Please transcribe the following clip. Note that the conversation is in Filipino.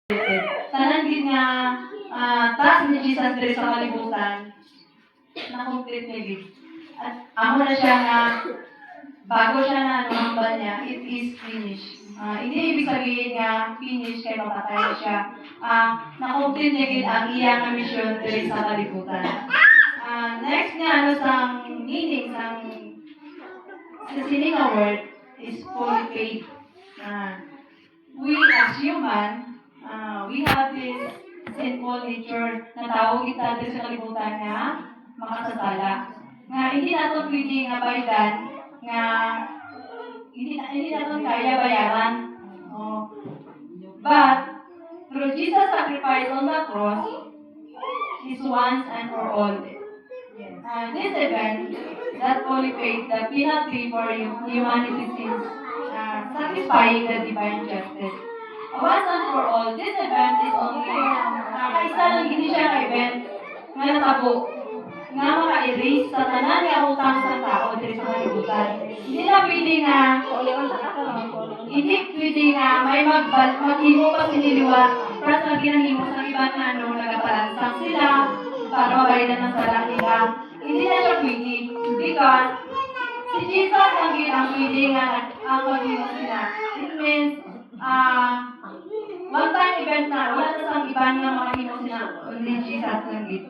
Tanan gid nga taas ni Jesus diri sa kalibutan na complete niya gid. At amo na siya nga bago siya na numamba niya, it is finished. Hindi ibig sabihin nga finish kay mapatay na siya. Na-complete niya gid ang iyang mission diri sa kalibutan. Next nga ano sang meaning sang sa sining nga word is fully paid. We as human, we have this sinful nature na tawag kita diri sa kalibutan nga makasasala. Nga hindi naton pwede nga baydan nga hindi naton kaya bayaran. But through Jesus' sacrifice on the cross is once and for all. This event that fully paid the penalty for humanity's sins, satisfying the divine justice. Once and for all, this event is only kaisa lang hindi siya ka event nga natabo nga maka-erase sa tanan nga utang sa tao diri sa kalibutan. Hindi na pwede nga may maghimo pa siniliwa para sa ginahimo sa iba na nagapalansang sila para mabayaran ng sala nila. Hindi na siya pwede because si Jesus ang pwede nga ang maghimo sila. It means one time event na wala na sa iba nga makahimo sila only Jesus lang gid.